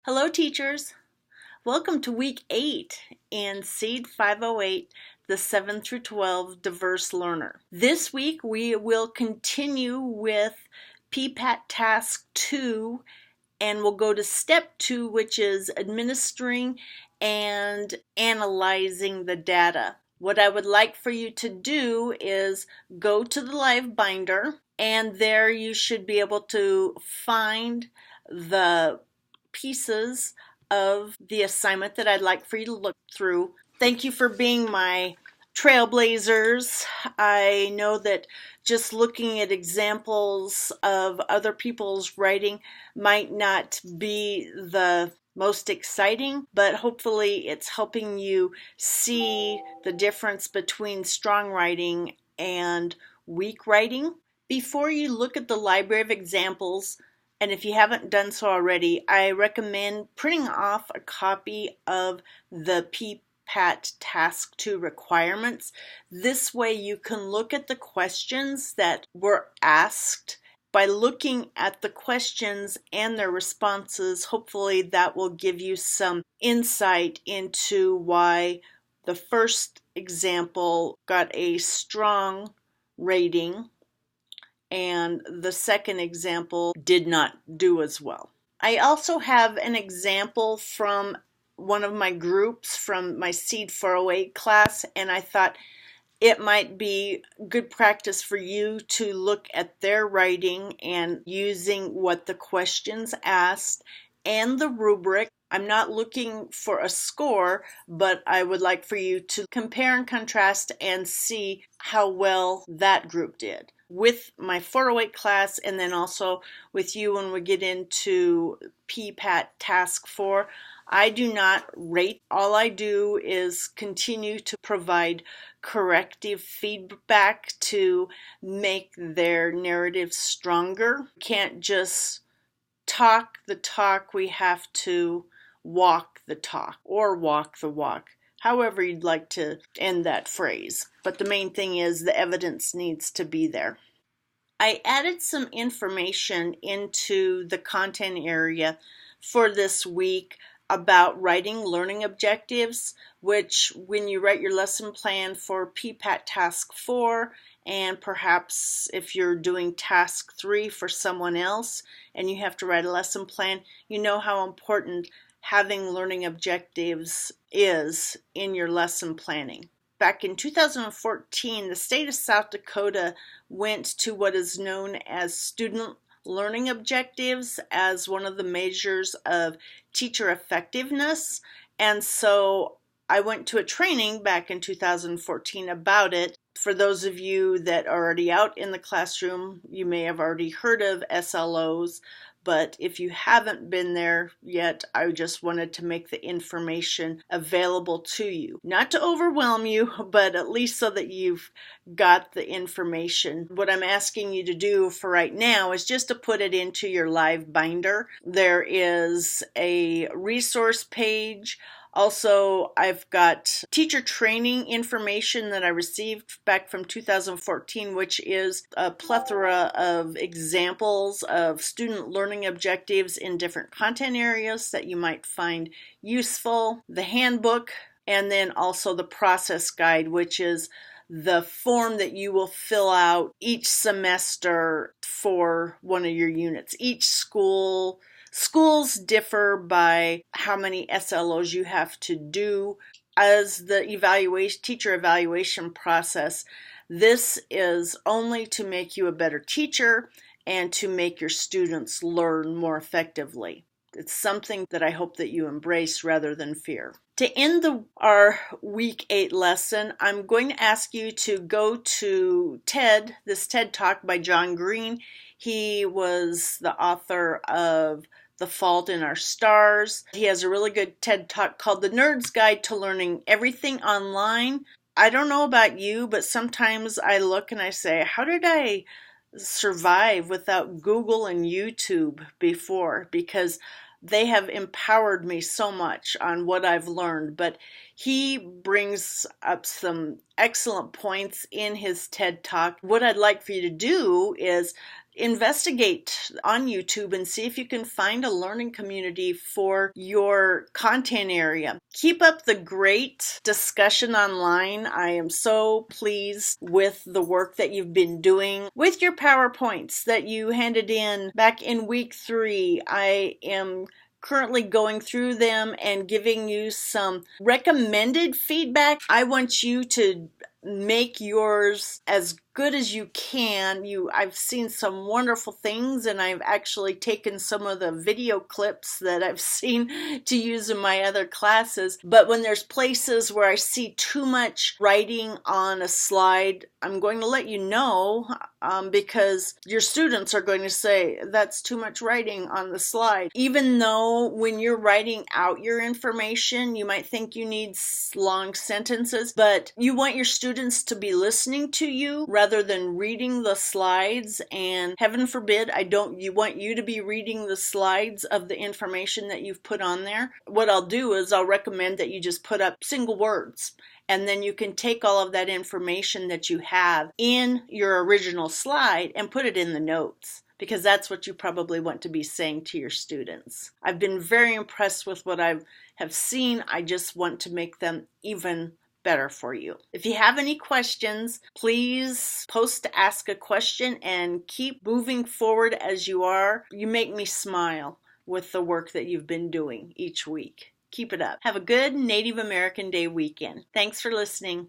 Hello, teachers. Welcome to week 8 in Seed 508, the 7 through 12 Diverse Learner. This week we will continue with PPAT Task 2 and we'll go to Step 2, which is administering and analyzing the data. What I would like for you to do is go to the live binder, and there you should be able to find the pieces of the assignment that I'd like for you to look through. Thank you for being my trailblazers. I know that just looking at examples of other people's writing might not be the most exciting, but hopefully it's helping you see the difference between strong writing and weak writing. Before you look at the library of examples, and if you haven't done so already, I recommend printing off a copy of the PPAT Task 2 requirements. This way you can look at the questions that were asked. By looking at the questions and their responses, hopefully that will give you some insight into why the first example got a strong rating and the second example did not do as well. I also have an example from one of my groups from my Seed 408 class, and I thought it might be good practice for you to look at their writing and using what the questions asked and the rubric. I'm not looking for a score, but I would like for you to compare and contrast and see how well that group did. With my 408 class and then also with you when we get into PPAT Task 4, I do not rate. All I do is continue to provide corrective feedback to make their narrative stronger. We can't just talk the talk, we have to walk the talk or walk the walk. However you'd like to end that phrase. But the main thing is the evidence needs to be there. I added some information into the content area for this week about writing learning objectives, which when you write your lesson plan for PPAT Task 4, and perhaps if you're doing Task 3 for someone else and you have to write a lesson plan, you know how important having learning objectives is in your lesson planning. Back in 2014, the state of South Dakota went to what is known as student learning objectives as one of the measures of teacher effectiveness. And so I went to a training back in 2014 about it. For those of you that are already out in the classroom, you may have already heard of SLOs. But if you haven't been there yet, I just wanted to make the information available to you. Not to overwhelm you, but at least so that you've got the information. What I'm asking you to do for right now is just to put it into your live binder. There is a resource page. Also, I've got teacher training information that I received back from 2014, which is a plethora of examples of student learning objectives in different content areas that you might find useful. The handbook, and then also the process guide, which is the form that you will fill out each semester for one of your units. Schools differ by how many SLOs you have to do. As the teacher evaluation process, this is only to make you a better teacher and to make your students learn more effectively. It's something that I hope that you embrace rather than fear. To end our week 8 lesson, I'm going to ask you to go to this TED Talk by John Green. He was the author of The Fault in Our Stars. He has a really good TED Talk called The Nerd's Guide to Learning Everything Online. I don't know about you, but sometimes I look and I say, how did I survive without Google and YouTube before? Because they have empowered me so much on what I've learned. But he brings up some excellent points in his TED Talk. What I'd like for you to do is investigate on YouTube and see if you can find a learning community for your content area. Keep up the great discussion online. I am so pleased with the work that you've been doing with your PowerPoints that you handed in back in week 3. I am currently going through them and giving you some recommended feedback. I want you to make yours as good as you can. I've seen some wonderful things, and I've actually taken some of the video clips that I've seen to use in my other classes. But when there's places where I see too much writing on a slide, I'm going to let you know, because your students are going to say, that's too much writing on the slide. Even though when you're writing out your information, you might think you need long sentences, but you want your students to be listening to you rather than reading the slides. And heaven forbid, you want you to be reading the slides of the information that you've put on there. What I'll do is I'll recommend that you just put up single words, and then you can take all of that information that you have in your original slide and put it in the notes, because that's what you probably want to be saying to your students. I've been very impressed with what I have seen. I just want to make them even better for you. If you have any questions, please post to ask a question and keep moving forward as you are. You make me smile with the work that you've been doing each week. Keep it up. Have a good Native American Day weekend. Thanks for listening.